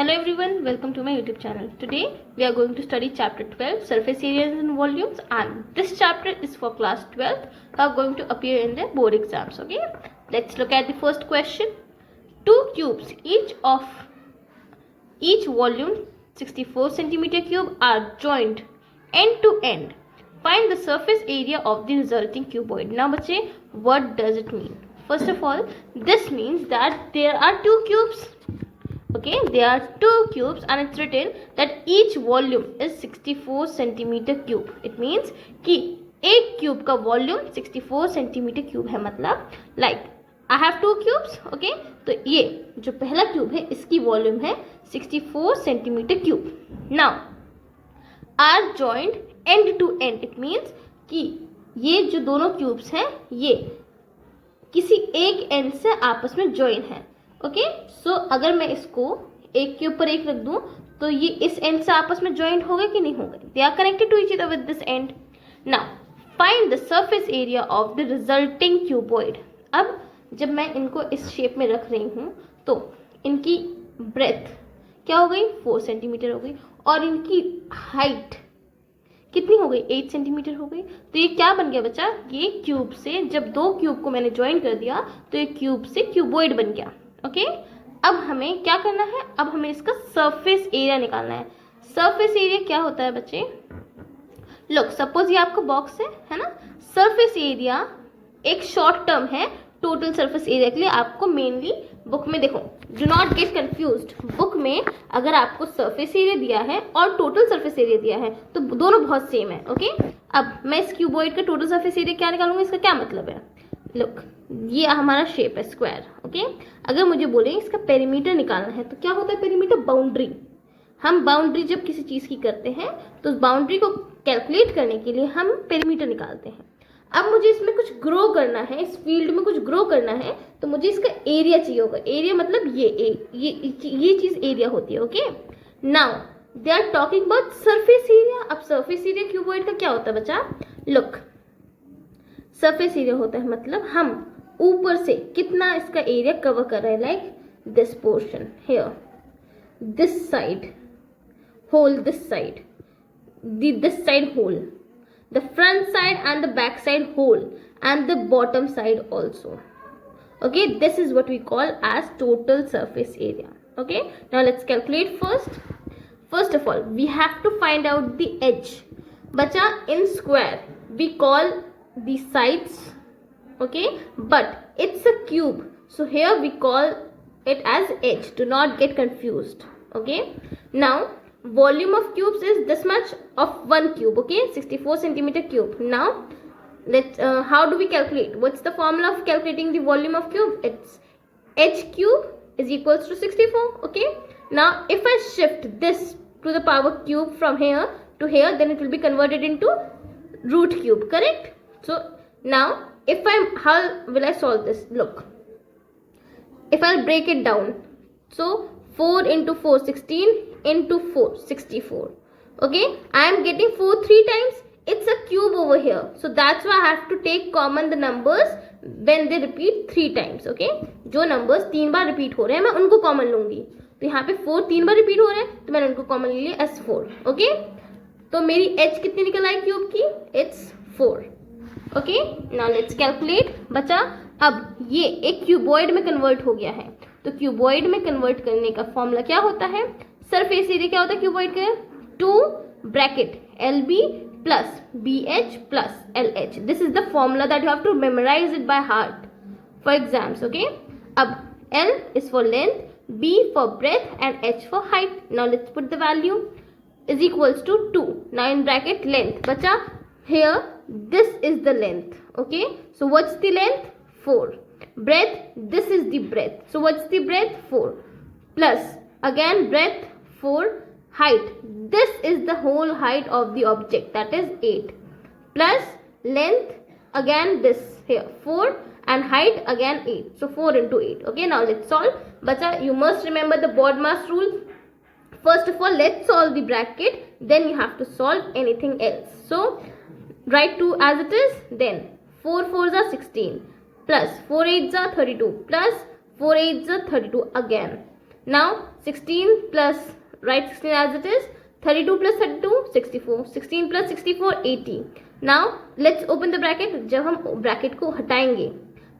Hello everyone, welcome to my YouTube channel. Today we are going to study chapter 12, surface areas and volumes, and this chapter is for class 12 who are going to appear in their board exams. Okay, let's look at the first question. Two cubes, each volume 64 centimeter cube, are joined end to end. Find the surface area of the resulting cuboid. Now बच्चे, what does it mean? First of all, this means that there are two cubes. Okay, there are two cubes and it's written that each volume is 64 centimeter cube. It means कि एक cube का volume 64 centimetre cube है. मतलब like I have to cubes. Okay, तो ये जो पहला cube है इसकी वॉल्यूम है 64 centimetre cube. Now are joint end to end. It means कि ये जो दोनों क्यूब्स हैं ये किसी एक एंड से आपस में ज्वाइन है. ओके, सो अगर मैं इसको एक के ऊपर एक रख दूं तो ये इस एंड से आपस में ज्वाइंट हो गए कि नहीं हो गए? They are connected to each other with this end. Now find the surface area of the resulting cuboid. अब जब मैं इनको इस शेप में रख रही हूं तो इनकी ब्रेथ क्या हो गई? 4 सेंटीमीटर हो गई और इनकी हाइट कितनी हो गई? 8 सेंटीमीटर हो गई. तो ये क्या बन गया बच्चा? ये क्यूब से, जब दो क्यूब को मैंने ज्वाइन कर दिया तो ये क्यूब से क्यूबॉइड बन गया. ओके, अब हमें क्या करना है? अब हमें इसका सरफेस एरिया निकालना है. सरफेस एरिया क्या होता है बच्चे? लुक, सपोज ये आपका बॉक्स है ना. सरफेस एरिया एक शॉर्ट टर्म है टोटल सरफेस एरिया के लिए. आपको मेनली बुक में देखो, do not gate confused. Book में अगर आपको सरफेस एरिया दिया है और टोटल सरफेस एरिया दिया है तो दोनों बहुत सेम है. ओके, अब मैं इस क्यूबॉइड का टोटल सरफेस एरिया क्या निकालूंगी? इसका क्या मतलब है? लुक, ये हमारा शेप है स्क्वायर. ओके, अगर मुझे बोले इसका पेरीमीटर निकालना है तो क्या होता है पेरीमीटर? बाउंड्री. हम बाउंड्री जब किसी चीज की करते हैं तो उस बाउंड्री को कैलकुलेट करने के लिए हम पेरीमीटर निकालते हैं. अब मुझे इसमें कुछ ग्रो करना है, इस फील्ड में कुछ ग्रो करना है तो मुझे इसका एरिया चाहिए होगा. एरिया मतलब ये चीज एरिया होती है. Okay, now they are talking about surface area. अब सरफेस एरिया क्यूबॉइड का क्या होता है बच्चा? लुक, सरफेस एरिया होता है मतलब हम ऊपर से कितना इसका एरिया कवर कर रहे हैं. Like this portion here, this side whole, this side, this side whole, the front side and the back side whole, and the bottom side also. Okay, this is what we call as total surface area. Okay, now let's calculate first. First of all, we have to find out the edge. Bacha, in square we call the sides. Okay, but it's a cube, so here we call it as edge. Do not get confused. Okay, now volume of cubes is this much of one cube. Okay, 64 centimeter cube. Now let's how do we calculate? What's the formula of calculating the volume of cube? It's h cube is equals to 64. Okay, now if I shift this to the power cube from here to here, then it will be converted into root cube. Correct? So now how will I solve this? Look, if I'll break it down, so 4 into 4 16 into 4 64. Okay, I am getting 4 3 times. It's a cube over here, so that's why I have to take common the numbers when they repeat 3 times. Okay, जो numbers 3 बार repeat हो रहे हैं मैं उनको common लूंगी. तो यहाँ पे 4 3 बार repeat हो रहे हैं तो मैंने उनको common ले लिया as 4. Okay, तो मेरी h कितनी निकल आई क्यूब की? It's 4. Okay, now let's calculate. बचा, अब ये एक क्यूबॉइड में कन्वर्ट हो गया है तो क्यूबॉइड में कन्वर्ट करने का फॉर्मूला क्या होता है? सरफेस एरिया क्या होता है क्यूबॉइड का? 2 bracket LB plus BH plus LH. This is the formula that you have to memorize it by heart for exams. Okay, अब L is for length, B for breath and H for height. Now let's put the value is equals to 2. Now in bracket length बचा, here this is the length. Okay, so what's the length? 4. Breadth, this is the breadth, so what's the breadth? 4 plus again breadth 4, height, this is the whole height of the object, that is 8, plus length again this here 4 and height again 8, so 4 into 8. Okay, now let's solve. Bacha, you must remember the BODMAS rule. First of all, let's solve the bracket, then you have to solve anything else. So write 2 as it is, then 4 4s are 16 plus 4 8s are 32 plus 4 8s are 32 again. Now 16 plus, write 16 as it is, 32 plus 32 64, 16 plus 64 80. Now let's open the bracket. जब हम bracket को हटाएंगे,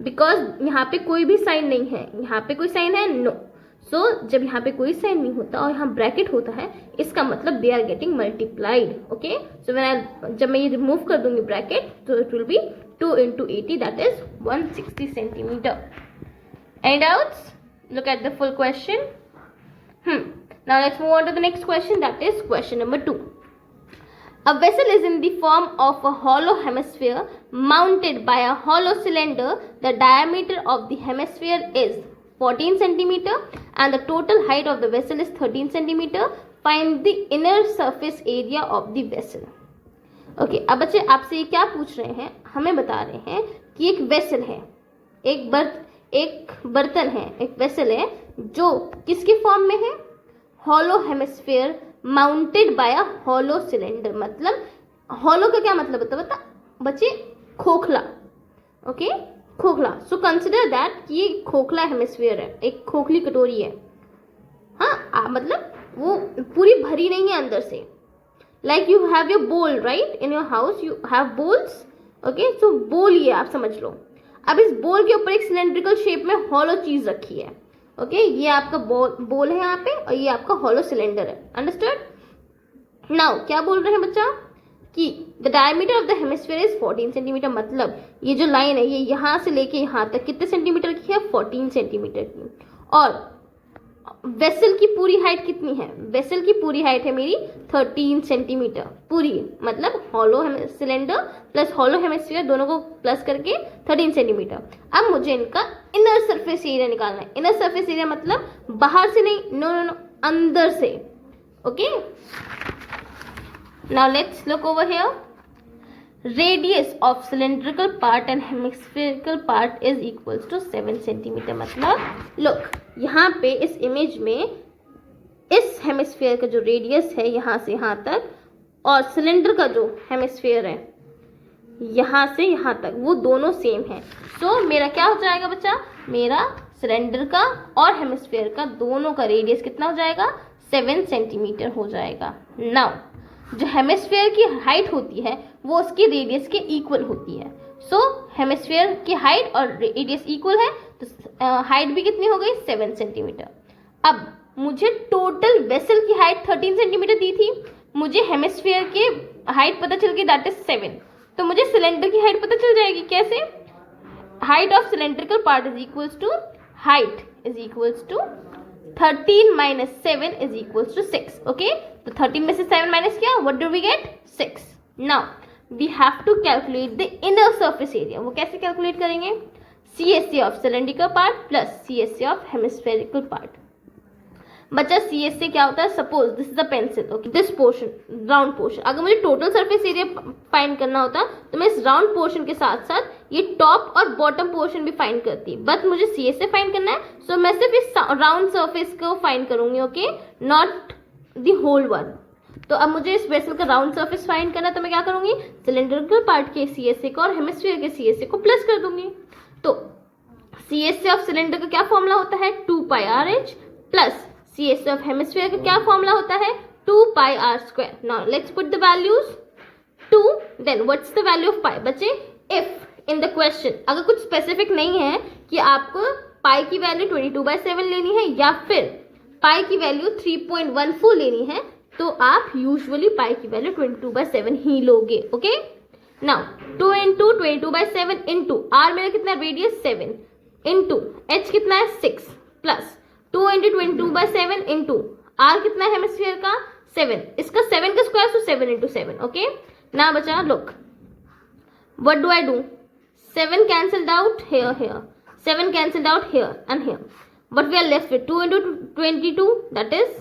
because यहाँ पे कोई भी sign नहीं है, यहाँ पे कोई साइन है नो, सो जब यहाँ पे कोई साइन नहीं होता और यहाँ ब्रैकेट होता है, इसका मतलब they are getting multiplied. Okay, so जब मैं ये रिमूव कर दूंगी ब्रैकेट, तो it will be 2 into 80, that is 160 centimeter. Any doubts? Look at the full question. Now let's move on to the next question, that is question number 2. A vessel is in the form of a hollow hemisphere mounted by a hollow cylinder. The diameter of the hemisphere is 14 centimeter and the total height of the vessel is 13 centimeter. Find the inner surface area of the vessel. Okay, अब बच्चे आपसे ये क्या पूछ रहे हैं, हमें बता रहे हैं कि एक वेसल है, एक बर्तन है, एक वेसल है जो किसके फॉर्म में है, hollow hemisphere mounted by a hollow cylinder. मतलब हॉलो का क्या मतलब होता है बता बच्चे, खोखला. ओके, खोखला. सो कंसिडर दैट कि ये खोखला हेमिस्फीयर है, एक खोखली कटोरी है. हाँ, मतलब वो पूरी भरी नहीं है अंदर से. Like you have your bowl, right? In your house you have bowls. Okay, so bowl ये आप समझ लो. अब इस बोल के ऊपर एक सिलेंड्रिकल शेप में हॉलो चीज रखी है. ओके, ये आपका बोल है यहाँ पे और ये आपका हॉलो सिलेंडर है. अंडरस्टूड? नाउ क्या बोल रहे हैं बच्चा कि the diameter of the hemisphere is 14 centimetre. मतलब ये जो लाइन है ये यहाँ से लेके यहाँ तक कितने सेंटीमीटर की है, 14 सेंटीमीटर की. और वेसल की पूरी हाइट कितनी है, वेसल की पूरी हाइट है मेरी 13 सेंटीमीटर पूरी. मतलब hollow cylinder plus hollow hemisphere दोनों को प्लस करके 13 सेंटीमीटर. अब मुझे इनका इनर सरफेस एरिया निकालना है. इनर सरफेस एरिया मतलब बाहर से नहीं, नो नो नो, अंदर से. Okay, now let's look over here. Radius of cylindrical part and hemispherical part is equals to 7 centimetre. मतलब लुक, यहाँ पे इस इमेज में इस हेमिस्फीयर का जो रेडियस है यहाँ से यहाँ तक और सिलेंडर का जो हेमिस्फीयर है यहाँ से यहाँ तक, वो दोनों सेम है. सो मेरा क्या हो जाएगा बच्चा, मेरा सिलेंडर का और हेमिस्फीयर का दोनों का रेडियस कितना हो जाएगा, 7 सेंटीमीटर हो जाएगा. नाउ जो हेमिस्फीयर की हाइट होती है वो उसकी रेडियस के इक्वल होती है. सो हेमिस्फीयर की हाइट और रेडियस इक्वल है, तो हाइट भी कितनी हो गई, 7 सेंटीमीटर. अब मुझे टोटल वेसल की हाइट 13 सेंटीमीटर दी थी, मुझे हेमिस्फीयर की हाइट पता चल गई दैट इज 7. तो मुझे सिलेंडर की हाइट पता चल जाएगी. कैसे? Height of cylindrical part is equals to height is equals to 13 minus 7 is equals to 6. Okay, तो 13 में से 7 minus किया, what do we get? 6. Now we have to calculate the inner surface area. वो कैसे calculate करेंगे? CSA of cylindrical part plus CSA of hemispherical part. बच्चा CSA क्या होता है? Suppose this is a pencil. Okay, this portion, round portion. अगर मुझे total surface area find करना होता तो मैं इस राउंड पोर्शन के साथ साथ ये टॉप और बॉटम पोर्शन भी फाइंड करती, बट मुझे CSA फाइंड करना है. सो मैं सिर्फ इस राउंड सरफेस को फाइंड करूंगी. Okay, not the whole one. तो अब मुझे इस वेसल का राउंड सरफेस फाइंड करना है, तो मैं क्या करूंगी, सिलेंड्रिकल पार्ट के CSA को और हेमिस्फीयर के CSA को प्लस कर दूंगी. तो CSA ऑफ सिलेंडर का क्या फॉर्मूला होता है, 2 pi RH plus CSA of hemisphere का क्या फॉर्मूला होता है, 2 pi r square. Now let's put the values. 2, then what's the value of pi? बच्चे, if in the question अगर कुछ स्पेसिफिक नहीं है कि आपको पाई की वैल्यू 22/7 लेनी है या फिर पाई की वैल्यू 3.14 लेनी है, तो आप यूजुअली पाई की वैल्यू 22/7 ही लोगे. Okay, now 2 into 22/7 into r मेरा कितना रेडियस 7 into h कितना है 6 प्लस 2 into 22/7 into r कितना है हेमिस्फीयर का 7. इसका 7 का स्क्वायर, सो 7 into 7. ओके, ना बचा, look what do I do, 7 cancelled out here, 7 cancelled out here and here, but we are left with 2 into 22, that is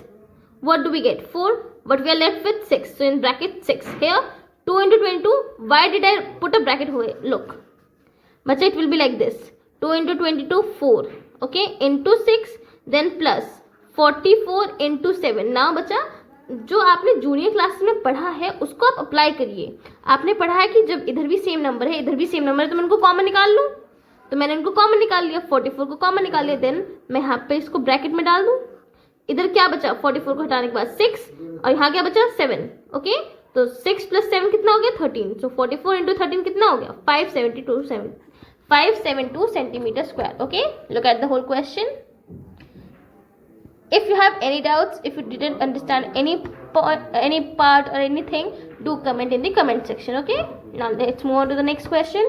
what do we get, 4, but we are left with 6. So in bracket 6 here, 2 into 22. Why did I put a bracket here? Look बच्चा, it will be like this, 2 into 22 4, okay, into 6 then plus 44 into 7. Now बच्चा, जो आपने junior class में पढ़ा है उसको आप apply करिए. आपने पढ़ा है कि जब इधर भी सेम नंबर है इधर भी सेम नंबर है तो मैं इनको कॉमन निकाल लूँ, तो मैंने इनको कॉमन निकाल लिया, 44 को कॉमन निकाल लिया, देन मैं यहाँ पे इसको ब्रैकेट में डाल दूँ. इधर क्या बचा 44 को हटाने के बाद 6 और यहाँ क्या बचा 7. ओके, तो 6 + 7 कितना हो गया 13. सो 44 इंटू 13 कितना हो गया 572 centimetre square. Okay, look at the whole question. If you have any doubts, if you didn't understand any part or anything, do comment in the comment section. Okay, now let's move on to the next question.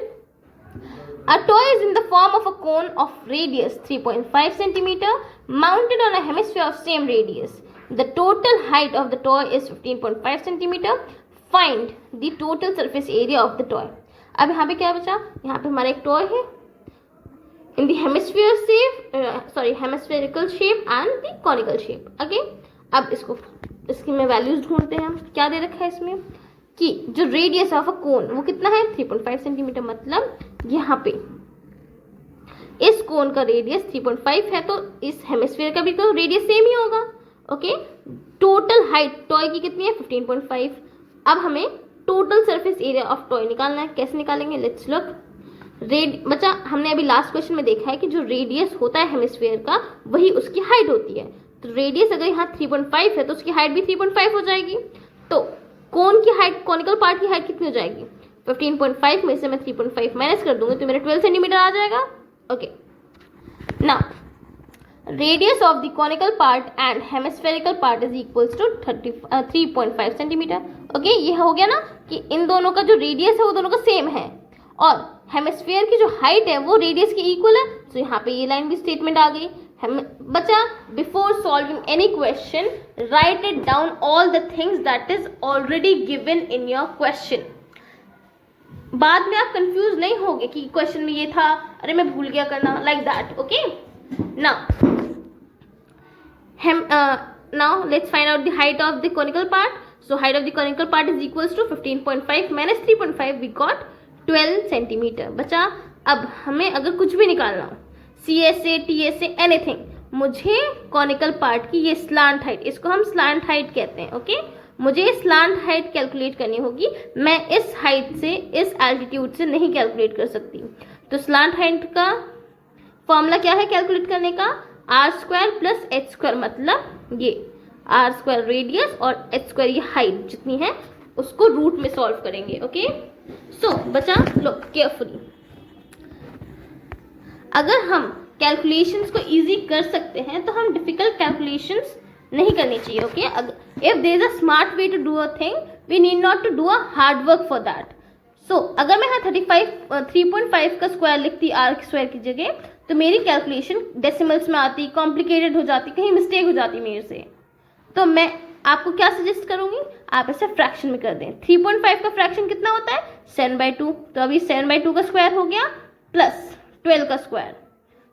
A toy is in the form of a cone of radius 3.5 centimeter mounted on a hemisphere of same radius. The total height of the toy is 15.5 centimeter. Find the total surface area of the toy. अब यहाँ पे क्या बचा, यहाँ पे हमारा एक toy है in the hemispherical shape and the conical shape. Okay, अब इसकी में वैल्यूज ढूंढते हैं हम. क्या दे रखा है इसमें कि जो रेडियस ऑफ अ कोन वो कितना है 3.5 सेंटीमीटर. मतलब यहाँ पे इस कोन का रेडियस 3.5 है, तो इस हेमिस्फीयर का भी तो रेडियस सेम ही होगा. ओके, टोटल हाइट टॉय की कितनी है 15.5. अब हमें total surface area of toy निकालना है. कैसे निकालेंगे, लेट्स लुक. बच्चा हमने अभी लास्ट क्वेश्चन में देखा है कि जो रेडियस होता है हेमिस्फीयर का वही उसकी हाइट होती है. तो रेडियस अगर यहाँ 3.5 है तो उसकी हाइट भी 3.5 हो जाएगी. तो कोन की हाइट, कोनिकल पार्ट की हाइट कितनी हो जाएगी 15.5 में से मैं 3.5 माइनस कर दूंगी तो मेरा 12 सेंटीमीटर आ जाएगा. Okay, now radius of the conical part and hemispherical part is equals to 3.5 centimetre. Okay, ये हो गया ना कि इन दोनों का जो रेडियस है वो दोनों का सेम है और हेमिस्फीयर की जो हाइट है वो रेडियस के इक्वल है. तो यहाँ पे ये लाइन भी स्टेटमेंट आ गई. बच्चा before solving any question right it down all the things that is already given in your question. बाद में आप कंफ्यूज नहीं होगे कि क्वेश्चन में ये था, अरे मैं भूल गया करना, like that. Okay, now let's find out the height of the conical part. So height of the conical part is equals to 15.5 minus 3.5. We got 12 centimetre. बचा अब हमें अगर कुछ भी निकालना हो, CSA, TSA, एनीथिंग, मुझे कॉनिकल पार्ट की ये स्लांट हाइट, इसको हम स्लांट हाइट कहते हैं. ओके, मुझे स्लांट हाइट कैलकुलेट करनी होगी. मैं इस हाइट से, इस एल्टीट्यूड से नहीं कैलकुलेट कर सकती. तो स्लांट हाइट का फॉर्मूला क्या है कैलकुलेट करने का, r² + h². मतलब ये r² रेडियस और h² ये हाइट जितनी है उसको रूट में सॉल्व करेंगे. ओके, सो बचा लो केयरफुली. अगर हम कैलकुलेशंस को इजी कर सकते हैं तो हम डिफिकल्ट कैलकुलेशंस नहीं करनी चाहिए. Okay, if there is a smart way to do a thing we need not to do a hard work for that. So अगर मैं यहाँ 3.5 का स्क्वायर लिखती r² की जगह तो मेरी कैलकुलेशन डेसिमल्स में आती, कॉम्प्लिकेटेड हो जाती, कहीं मिस्टेक हो जाती मेरे से. तो मैं आपको क्या सजेस्ट करूंगी, आप इसे फ्रैक्शन में कर दें. 3.5 का फ्रैक्शन कितना होता है 7/2. तो अभी 7/2 का स्क्वायर हो गया प्लस 12 का स्क्वायर.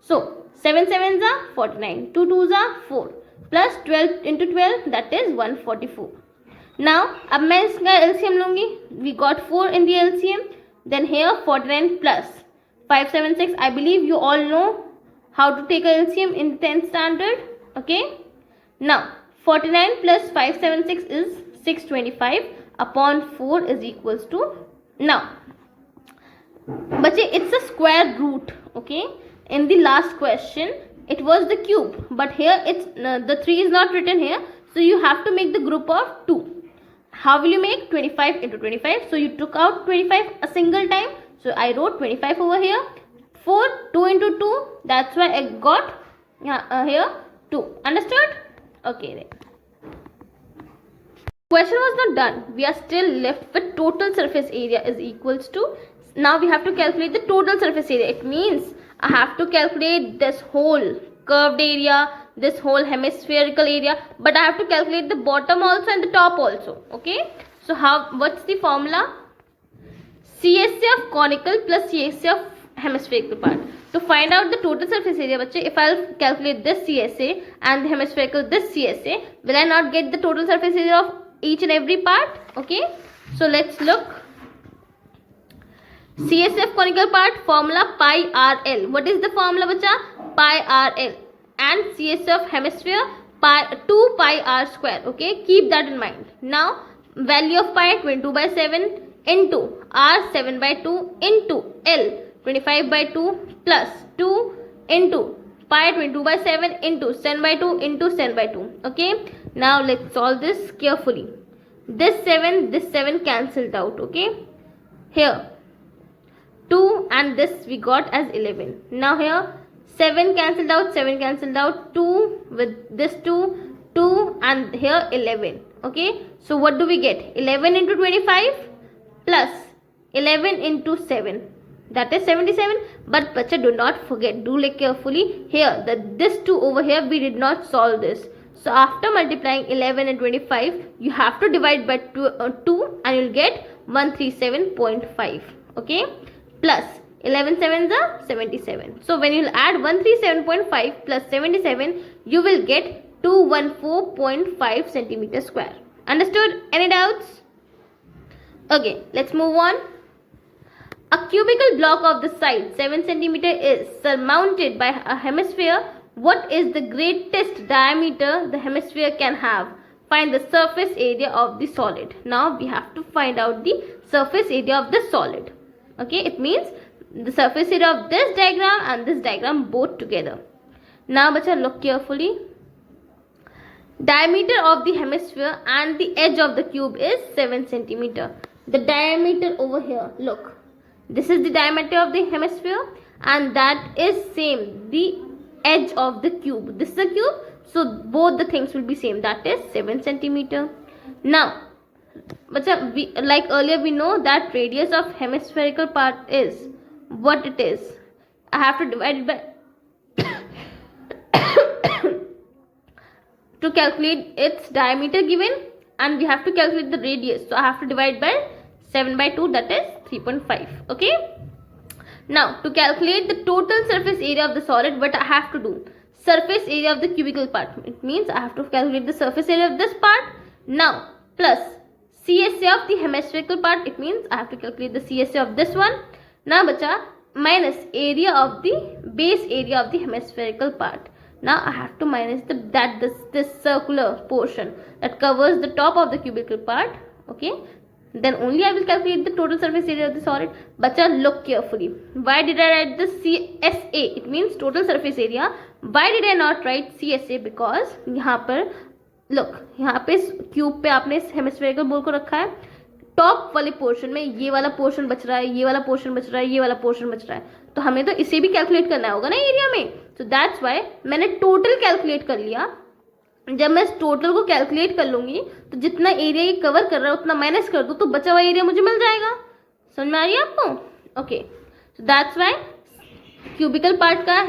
सो 7 7 ज़ा 49, 2 2 ज़ा 4 plus 12 into 12 that is 144. Now अब मैं इसका एलसीएम लूंगी. We got 4 in the LCM. Then here 49 plus 576. I believe you all know how to take a LCM in 10th standard. Okay, now 49 plus 576 is 625 upon 4 is equals to, now बच्चे it's a square root. Okay, in the last question it was the cube, but here it's the 3 is not written here, so you have to make the group of 2. How will you make 25 into 25? So you took out 25 a single time, so I wrote 25 over here. 4 2 into 2, that's why I got here 2. Understood? Okay, then question was not done. We are still left with total surface area is equals to, now we have to calculate the total surface area. It means I have to calculate this whole curved area, this whole hemispherical area, but I have to calculate the bottom also and the top also. Okay, so what's the formula? CSA of conical plus CSA of hemispherical part. To find out the total surface area, बच्चे, if I'll calculate this CSA and the hemispherical this CSA, will I not get the total surface area of each and every part? Okay, so let's look. CSA of conical part formula pi RL. What is the formula, बच्चा? Pi RL. And CSA of hemisphere 2 pi r square. Okay, keep that in mind. Now value of pi 22/7 into r 7/2 into L 25/2 plus 2 into pi 22/7 into 10/2 into 10/2. Okay, now let's solve this carefully. This 7 cancelled out. Okay, here 2 and this we got as 11. Now here 7 cancelled out, 2 with this 2 and here 11. Okay, so what do we get? 11 into 25 plus 11 into 7, that is 77. But bacha, do not forget, do look carefully here, that this 2 over here we did not solve this. So after multiplying 11 and 25, you have to divide by 2 and you'll get 137.5. Okay, plus 11 sevens are 77. So when you'll add 137.5 plus 77, you will get 214.5 centimeter square. Understood? Any doubts? Okay, let's move on. A cubical block of the size 7 centimeter is surmounted by a hemisphere. What is the greatest diameter the hemisphere can have? Find the surface area of the solid. Now we have to find out the surface area of the solid. Okay, it means the surface area of this diagram and this diagram both together. Now bacha, look carefully. Diameter of the hemisphere and the edge of the cube is 7 centimeter. The diameter over here, look, this is the diameter of the hemisphere and that is same the edge of the cube. This is a cube, so both the things will be same, that is 7 centimeter. Now bacha, like earlier we know that radius of hemispherical part is what it is. I have to divide it by to calculate its diameter given, and we have to calculate the radius, so I have to divide by 7/2, that is 3.5. okay, now to calculate the total surface area of the solid, what I have to do? Surface area of the cubical part, it means I have to calculate the surface area of this part now, plus CSA of the hemispherical part, it means I have to calculate the CSA of this one. Now bacha, minus area of the base area of the hemispherical part. Now I have to minus this circular portion that covers the top of the cubical part. Okay, then only I will calculate the total surface area of the solid. Bacha, look carefully. Why did I write the CSA? It means total surface area. Why did I not write CSA? Because यहाँ पर look, यहाँ पे cube पे आपने hemispherical ball को रखा है, top वाले पोर्शन में ये वाला पोर्शन बच रहा है, ये वाला पोर्शन बच रहा है, ये वाला पोर्शन बच रहा है, तो हमें तो इसे भी कैलकुलेट करना होगा ना एरिया में. सो दैट्स वाई मैंने टोटल कैलकुलेट कर लिया. जब मैं इस टोटल को कैलकुलेट कर लूंगी तो जितना एरिया ये कवर कर रहा है उतना माइनस कर दो तो बचा हुआ एरिया मुझे मिल जाएगा. समझ में आ रही है आपको? Okay, so that's why cubical part का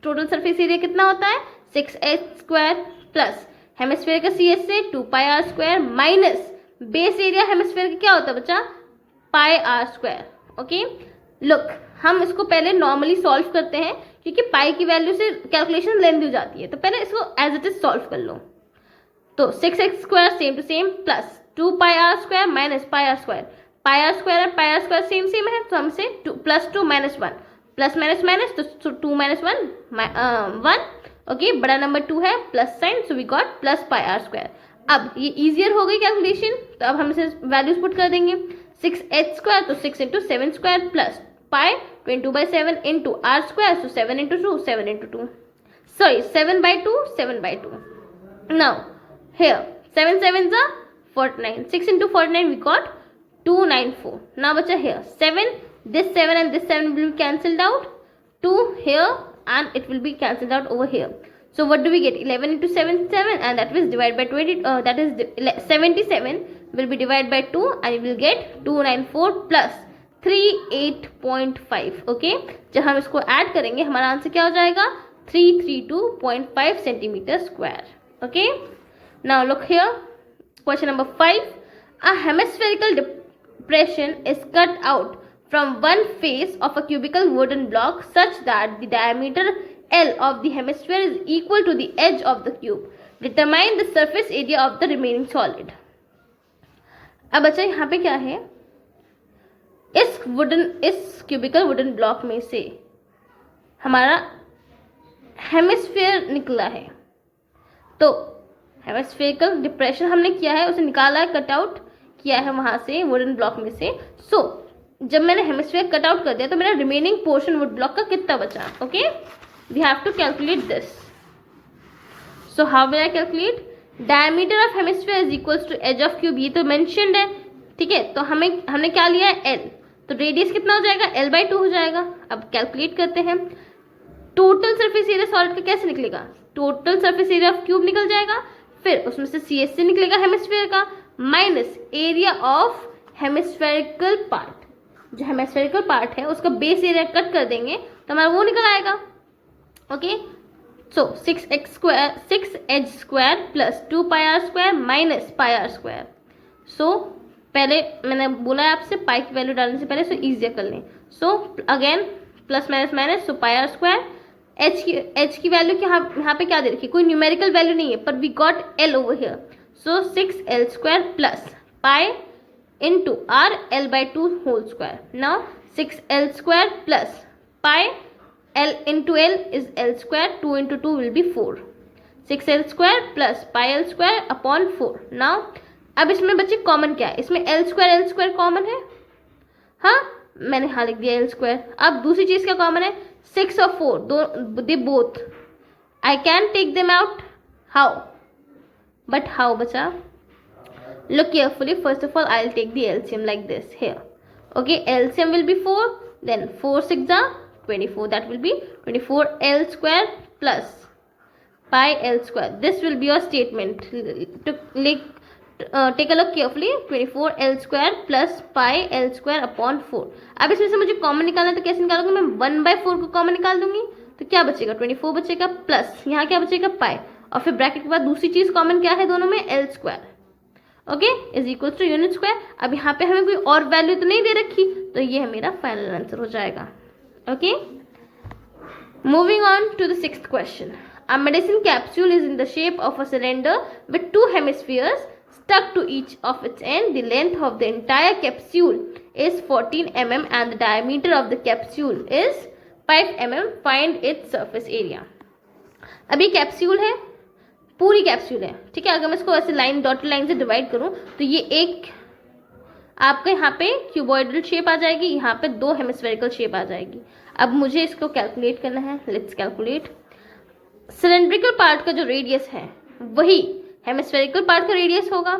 टोटल सरफेस एरिया कितना होता है? 6h² प्लस हेमिस्फीयर का CSA 2πr² minus base area hemisphere का क्या होता है बच्चा? πr². ओके, लुक, हम इसको पहले नॉर्मली सॉल्व करते हैं क्योंकि पाई की वैल्यू से कैलकुलेशन लेंदी हो जाती है, तो पहले इसको एज इट इज सॉल्व कर लो. तो 6x² same to same plus 2πr² minus πr². πr² और πr² सेम सेम है, तो हमसे plus 2 minus 1 plus minus minus, तो 2 माइनस 1 ओके, बड़ा नंबर 2 है, plus sign, so we got plus πr². अब ये इजियर हो गई कैलकुलेशन, तो अब हम इसे वैल्यूज पुट कर देंगे. 6h² तो 6 into 7² plus pi 22/7 into r², so 7 into 2, 7 into 2. Sorry, 7/2, 7/2. Now, here, 7 sevens are 49. 6 into 49, we got 294. Now, bacha, here, 7, this 7 and this 7 will be cancelled out. 2 here, and it will be cancelled out over here. So, what do we get? 11 into 7, 7, and that is divided by 20, that is 77 will be divided by 2, and you will get 294 plus 38.5. Okay, जब हम इसको add करेंगे हमारा answer क्या हो जाएगा? 332.5 centimetre square. Okay, now look here, question number 5. A hemispherical depression is cut out from one face of a cubical wooden block such that the diameter L of the hemisphere is equal to the edge of the cube. Determine the surface area of the remaining solid. अब बच्चा यहाँ पे क्या है? इस cubical wooden block में से हमारा हेमिस्फीयर निकला है, तो हेमिस्फेरिकल डिप्रेशन हमने किया है, उसे निकाला है, कट आउट किया है वहां से वुडन ब्लॉक में से. सो जब मैंने हेमिस्फीयर कट आउट कर दिया तो मेरा रिमेनिंग पोर्शन वुड ब्लॉक का कितना बचा? Okay, we have to calculate this. So how will I calculate? Diameter of hemisphere is equals to edge of cube. ये तो mentioned है, ठीक है. तो हमने क्या लिया है? L. तो रेडियस कितना हो जाएगा? L/2 हो जाएगा. अब कैलकुलेट करते हैं. टोटल सरफेस एरिया सॉलिड का कैसे निकलेगा? Total surface area of cube निकल जाएगा, फिर उसमें से CH निकलेगा हेमिस्फीयर का, minus area of hemispherical part. जो हेमिस्फेरिकल पार्ट है उसका बेस एरिया कट कर देंगे तो हमारा वो निकल आएगा. ओके, सो 6h² plus 2πr² minus πr². सो पहले मैंने बोला है आपसे पाई की वैल्यू डालने से पहले सो इजियर कर लें. So again plus minus minus, so πr². H की वैल्यू यहाँ पे क्या दे रखी? कोई न्यूमेरिकल वैल्यू नहीं है, पर we got L over here. So 6l² plus pi into r L/2 whole square. Now 6l² plus pi l into l is l². 2 into 2 will be 4. 6l² plus pi l² upon 4. Now अब इसमें बच्चे common क्या है? इसमें l² common है. हाँ, मैंने हाँ लिख दिया l². अब दूसरी चीज क्या कॉमन है? 6 और 4 they both. I can take them out. How? But how बच्चा? Look carefully. First of all, I'll take the LCM like this here. Okay, LCM will be 4. Then 4 6 are 24. That will be 24l² plus pi l². This will be your statement. Take a look carefully. 24l² plus pi l² upon 4. अब इसमें से मुझे common निकालना है तो कैसे निकालूंगी? मैं 1/4 को कॉमन निकाल दूंगी तो क्या बचेगा? 24 बचेगा, प्लस यहाँ क्या बचेगा? पाई, और फिर ब्रैकेट के बाद दूसरी चीज कॉमन क्या है दोनों में? l². Okay, is equal to unit square. अब यहाँ पे हमें कोई और वैल्यू तो नहीं दे रखी, तो ये मेरा फाइनल आंसर हो जाएगा. Okay, moving on to the 6th question. A medicine capsule is in the shape of a cylinder with 2 hemispheres stuck to each of its end. The length of the entire capsule is 14 mm and the diameter of the capsule is 5 mm. Find its surface area. अब ये capsule है, पूरी capsule है, ठीक है. अगर मैं इसको ऐसे लाइन डॉटेड लाइन से डिवाइड करूं तो ये एक आपके यहाँ पे क्यूबॉइडल शेप आ जाएगी, यहाँ पे 2 हेमिस्फेरिकल शेप आ जाएगी. अब मुझे इसको कैलकुलेट करना है. Let's calculate. सिलेंड्रिकल पार्ट का जो रेडियस है वही हेमिस्फेरिकल पार्ट का रेडियस होगा.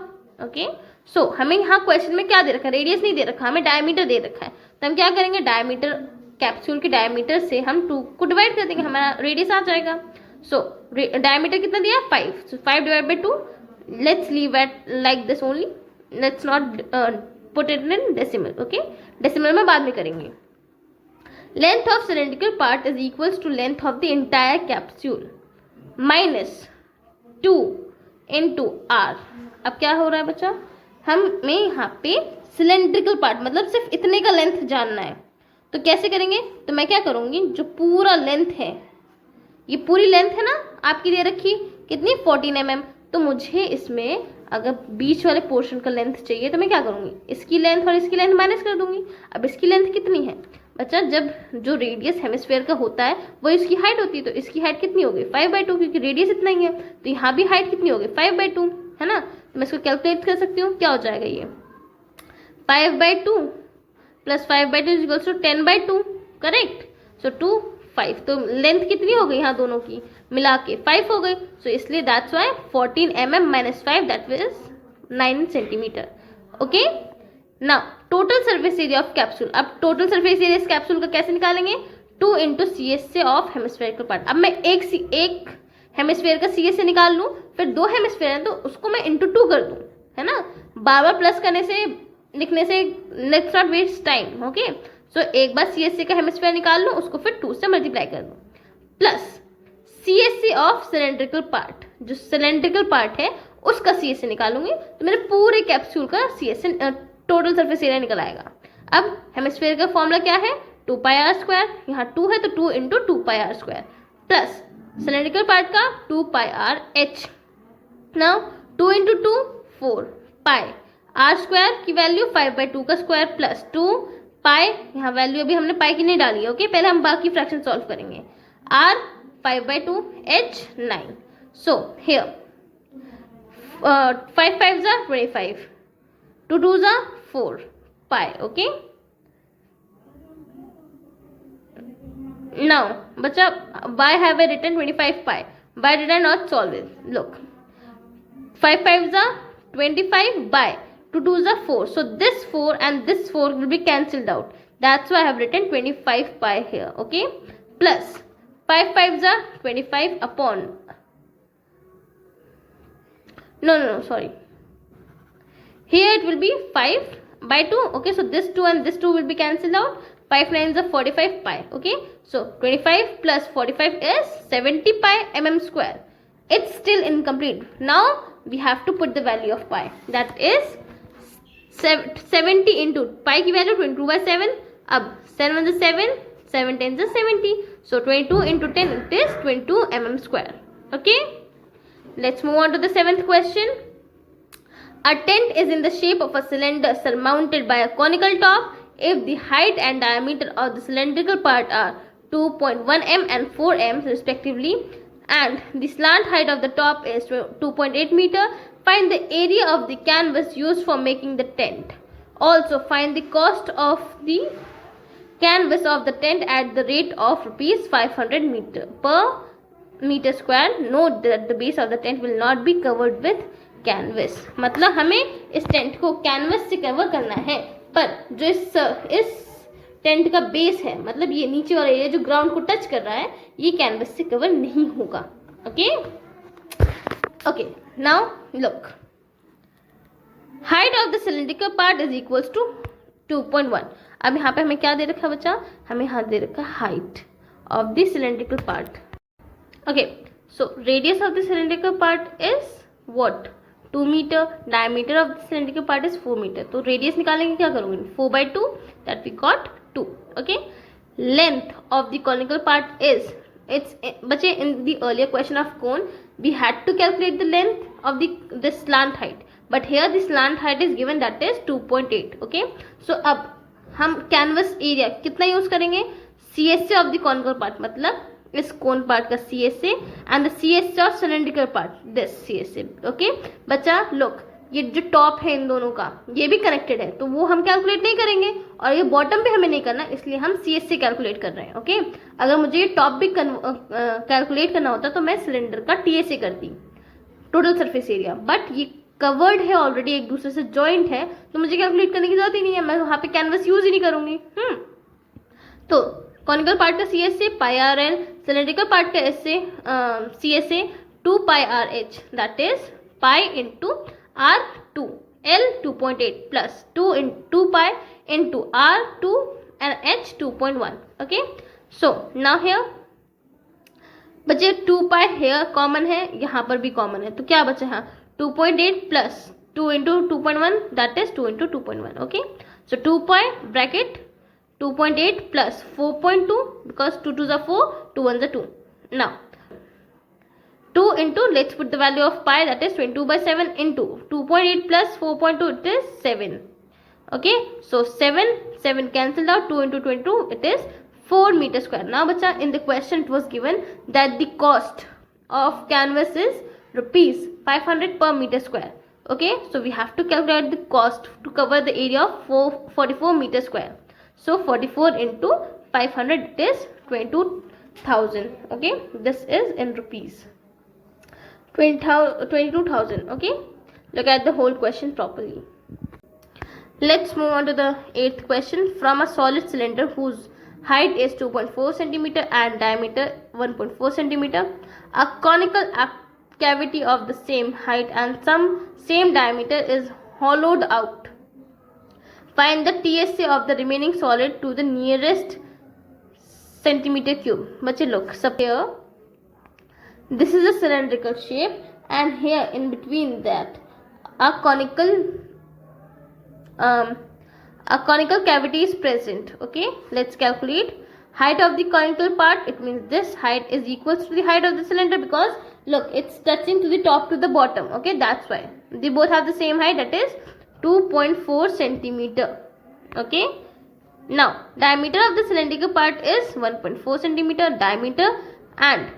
ओके, सो हमें यहाँ क्वेश्चन में क्या दे रखा है? रेडियस नहीं दे रखा, हमें डायमीटर दे रखा है. तो हम क्या करेंगे? डायमीटर, कैप्सूल के डायमीटर से हम 2 को डिवाइड कर देंगे, हमारा रेडियस आ जाएगा. So diameter कितना दिया? 5. So 5 divided by 2. Let's leave it like this only. Let's not put it in decimal. Okay, decimal में बाद में करेंगे. Length of cylindrical part is equals to length of the entire capsule minus 2 into r. अब क्या हो रहा है बच्चा? हमें यहाँ पे सिलेंड्रिकल पार्ट मतलब सिर्फ इतने का लेंथ जानना है. तो कैसे करेंगे? तो मैं क्या करूंगी, जो पूरा लेंथ है, ये पूरी लेंथ है ना आपकी दे रखी कितनी? 14 mm. तो मुझे इसमें अगर बीच वाले पोर्शन का लेंथ चाहिए तो मैं क्या करूंगी? इसकी लेंथ और इसकी लेंथ माइनस कर दूंगी. अब इसकी लेंथ कितनी है बच्चा? जब जो रेडियस हेमिस्फीयर का होता है वो इसकी हाइट होती है, तो इसकी हाइट कितनी हो गई? 5/2, क्योंकि रेडियस इतना ही है. तो यहाँ भी हाइट कितनी हो गई? 5/2 है ना. तो मैं इसको कैलकुलेट कर सकती हूँ. क्या हो जाएगा ये? 5/2 plus 5/2 is equals to 10/2. Correct. So 2 5. तो लेंथ कितनी हो गई यहाँ दोनों की मिला के? 5 हो गई. सो इसलिए that's why 14 mm minus 5 that is 9 centimeter. Okay, now total surface area of capsule. अब टोटल सरफेस एरिया इस कैप्सूल का कैसे निकालेंगे? 2 into CS से ऑफ हेमिस्फेरिकल पार्ट. अब मैं एक हेमिस्फेयर का CS से निकाल लूँ, फिर 2 हेमिस्फेयर है तो उसको मैं into 2 कर दूँ, है ना. बार बार प्लस करने से लिखने से let's not waste time. Okay, so एक बार CSC का हेमिस्फीयर निकाल लो, उसको फिर 2 से मल्टीप्लाई कर दो, plus CSC of cylindrical part. जो सिलेंड्रिकल पार्ट है उसका CSC निकालूंगी तो मेरे पूरे कैप्सूल का CSC टोटल सरफेस एरिया निकल आएगा. अब हेमिस्फीयर का फॉर्मूला क्या है? 2πr². यहाँ 2 है तो 2 into 2πr² plus cylindrical part का 2πrh. नाउ 2 into 2 4 पाई, r² की वैल्यू 5/2 का स्क्वायर प्लस 2 पाई. यहाँ वैल्यू अभी हमने पाई की नहीं डाली है. ओके, पहले हम बाकी फ्रैक्शन सॉल्व करेंगे. r 5/2 h 9. So here 5 5s are 25, 2 2s are 4 pi. Okay, Now, bacha, why have I written 25 pi? Why did I not solve it? Look, 5 5s are 25 by 2 2s are 4. So this 4 and this 4 will be cancelled out. That's why I have written 25 pi here. Okay. Plus 5 5s are 25 upon. No, sorry. Here it will be 5 by 2. Okay. So this 2 and this 2 will be cancelled out. 5 9s are 45 pi. Okay. So 25 plus 45 is 70 pi mm square. It's still incomplete. Now we have to put the value of pi. That is 70 into pi की value 22 by 7. अब 7 1 is 7, 7 10 is 70. So 22 into 10 it is 22 mm square. Okay. Let's move on to the seventh question. A tent is in the shape of a cylinder surmounted by a conical top. If the height and diameter of the cylindrical part are 2.1 m and 4 m respectively, and the slant height of the top is 2.8 meter, find the area of the canvas used for making the tent. Also find the cost of the canvas of the tent at the rate of rupees 500 meter per meter square. Note that the base of the tent will not be covered with canvas. मतलब हमें इस tent को canvas से cover करना है, पर जो इस टेंट का बेस है, मतलब ये नीचे वाला एरिया जो ग्राउंड को टच कर रहा है, ये कैनवस से कवर नहीं होगा. Okay, now look, height of the cylindrical part is equals to 2.1. अब यहाँ पे हमें क्या दे रखा है बच्चा? हमें यहाँ दे रखा है height of the cylindrical part. Okay, so radius of the cylindrical part is what? 2 metre. Diameter of the cylindrical part is 4 metre. तो रेडियस निकालेंगे, क्या करूंगी? 4/2 that we got 2. Okay, length of the conical part is, it's बच्चे in the earlier question of cone we had to calculate the length of the slant height, but here the slant height is given, that is 2.8. okay, so अब हम canvas area कितना use करेंगे? CSA of the conical part, मतलब इस कोन part का CSA and the CSA of cylindrical part this CSA. Okay बच्चा, look, ये जो टॉप है इन दोनों का ये भी कनेक्टेड है, तो वो हम कैलकुलेट नहीं करेंगे, और ये बॉटम पे हमें नहीं करना, इसलिए हम CSA कैलकुलेट कर रहे हैं. ओके, अगर मुझे ये टॉप भी कैलकुलेट करना होता तो मैं सिलेंडर का TSA करती, टोटल सरफेस एरिया, बट ये कवर्ड है ऑलरेडी, एक दूसरे से जॉइंट है, तो मुझे कैलकुलेट करने की जरूरत ही नहीं है, मैं वहां पे कैनवस यूज ही नहीं करूंगी. तो कॉनिकल पार्ट का CSA πRL, सिलेंड्रिकल पार्ट का CSA 2πRH, that is pi into R2, L 2.8 plus 2 pi into R2 and H 2.1. okay, so now here बचे 2 pi here कॉमन है, यहाँ पर भी कॉमन है, तो क्या बचे? हाँ, 2.8 plus 2 into 2.1 that is 2 into 2.1. okay, so 2 pi bracket 2.8 plus 4.2 because 2 2s are 4, 2 1s are 2. Now 2 into, let's put the value of pi, that is 22 by 7 into 2.8 plus 4.2, it is 7. okay, so 7 cancelled out, 2 into 22 it is 4 meter square. Now bacha, in the question it was given that the cost of canvas is rupees 500 per meter square. okay, so we have to calculate the cost to cover the area of 44 meter square. So 44 into 500 it is 22,000. okay, this is in rupees 22,000. okay, look at the whole question properly. Let's move on to the 8th question. From a solid cylinder whose height is 2.4 centimeter and diameter 1.4 centimeter, a conical cavity of the same height and same diameter is hollowed out. Find the TSA of the remaining solid to the nearest centimeter cube. Bache, look, here this is a cylindrical shape, and here in between that a conical cavity is present. okay, let's calculate height of the conical part. It means this height is equals to the height of the cylinder, because look, it's touching to the top to the bottom. okay, that's why they both have the same height, that is 2.4 centimeter. okay, now diameter of the cylindrical part is 1.4 centimeter diameter, and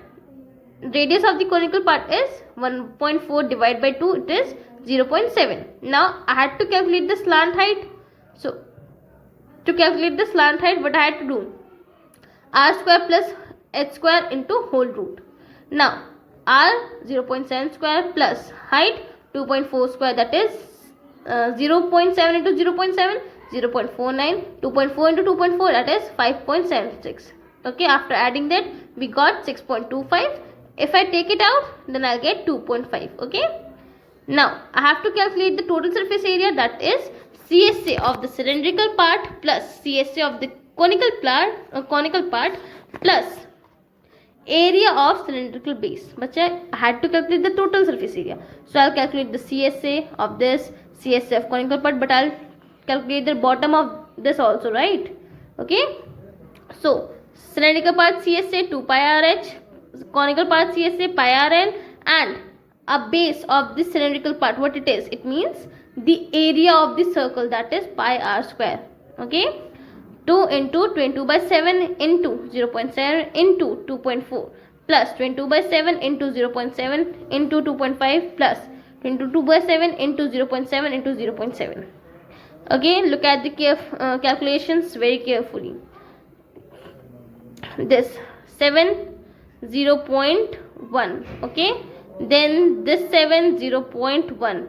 radius of the conical part is 1.4 divided by 2, it is 0.7. now I had to calculate the slant height. So to calculate the slant height, what I had to do? r square plus h square into whole root. Now r 0.7 square plus height 2.4 square, that is 0.7 into 0.7, 0.49, 2.4 into 2.4, that is 5.76. Okay, after adding that we got 6.25. If I take it out, then I'll get 2.5. Okay, now I have to calculate the total surface area, that is CSA of the cylindrical part plus CSA of the conical part plus area of cylindrical base. Bachcha, I had to calculate the total surface area, so I'll calculate the CSA of this, CSA of conical part, but I'll calculate the bottom of this also, right? Okay, so cylindrical part CSA 2 pi RH, conical part CSA pi RL, and a base of this cylindrical part, what it is? It means the area of the circle, that is pi r square. Okay, 2 into 22 by 7 into 0.7 into 2.4 plus 22 by 7 into 0.7 into 2.5 plus 22 by 7 into 0.7 into 0.7. Okay, look at the calculations very carefully. This 7 0.1, okay, then this 7 0.1,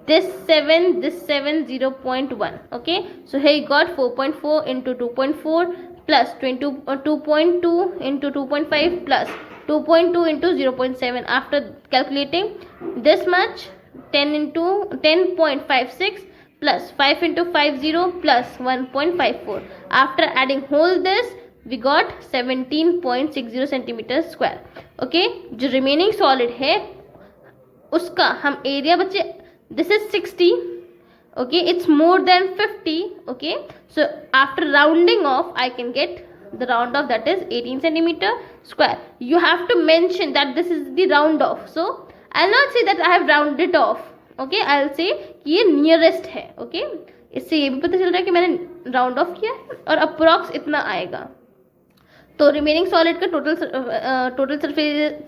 this 7 0.1. Okay, so here you got 4.4 into 2.4 plus 2.2 into 2.5 plus 2.2 into 0.7. After calculating this much, 10 into 10.56 plus 5 into 50 plus 1.54. After adding whole this, we got 17.60 centimetre square. Okay, जो remaining solid है उसका हम area बच्चे, this is 60. Okay, it's more than 50. Okay, so after rounding off I can get the round off, that is 18 centimeter square. You have to mention that this is the round off, so I'll not say that I have rounded off. Okay, I'll say कि ये nearest है. Okay, इससे ये भी पता चल रहा है कि मैंने राउंड ऑफ किया है और अप्रॉक्स इतना आएगा. तो रिमेनिंग सॉलिड का टोटल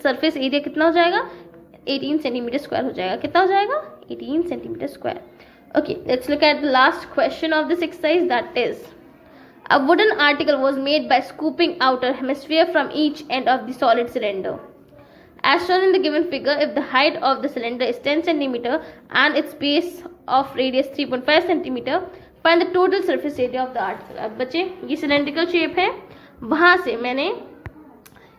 सरफेस एरिया कितना हो जाएगा? 18 सेंटीमीटर स्क्वायर हो जाएगा. कितना हो जाएगा? 18 centimetre square. Okay, let's look at the last question of this exercise, that is, a wooden article was made by scooping outer hemisphere from each end of the solid cylinder. As shown in the given figure, if the height of the cylinder is 10 centimeter and its base of radius 3.5 centimeter, find the total surface area of the article. अब बच्चे, ये cylindrical shape है, वहां से मैंने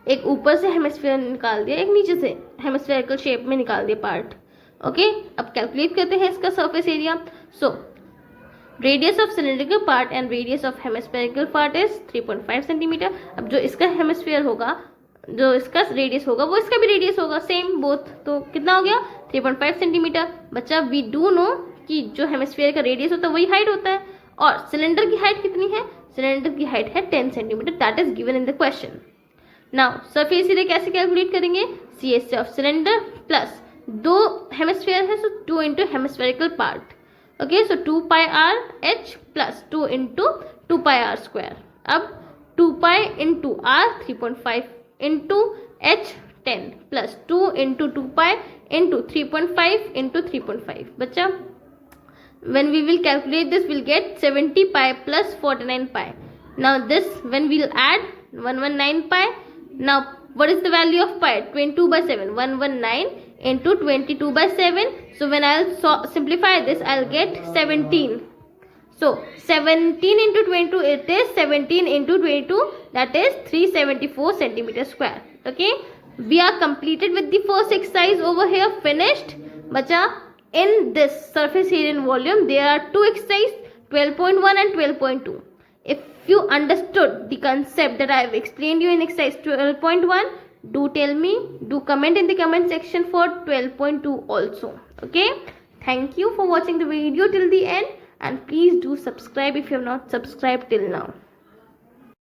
एक ऊपर से हेमिस्फीयर निकाल दिया, एक नीचे से हेमिस्फेरिकल शेप में निकाल दिया पार्ट. ओके, अब कैलकुलेट करते हैं इसका surface area. So radius of cylindrical part and radius of hemispherical part is 3.5 centimetre. अब जो इसका हेमिस्फीयर होगा, जो इसका रेडियस होगा, वो इसका भी रेडियस होगा, सेम बोथ. तो कितना हो गया? 3.5 सेंटीमीटर. बच्चा, वी डू नो कि जो हेमिस्फीयर का रेडियस होता है वही हाइट होता है. और सिलेंडर की हाइट कितनी है? सिलेंडर की हाइट है 10 centimetre. That is given in the question. Now surface area कैसे कैलकुलेट करेंगे? CSA ऑफ सिलेंडर प्लस दो हेमिस्फीयर है, so 2 into hemispherical part. Okay, so 2 pi R H plus 2 into 2 pi R square. अब 2 pi into R 3.5 into H 10 plus 2 into 2 pi into 3.5 into 3.5. बच्चा, when we will calculate this, we'll get 70 pi plus 49 pi. Now this, when we'll add 119 pi, now what is the value of pi? 22 by 7, 119 into 22 by 7. So when I'll simplify this, I'll get 17. So 17 into 22, it is 17 into 22, that is 374 centimeter square. Okay, we are completed with the first exercise over here, finished. Bacha, in this surface area and volume, there are two exercises, 12.1 and 12.2. If you understood the concept that I have explained you in exercise 12.1, do tell me, do comment in the comment section for 12.2 also. Okay, thank you for watching the video till the end, and please do subscribe if you have not subscribed till now.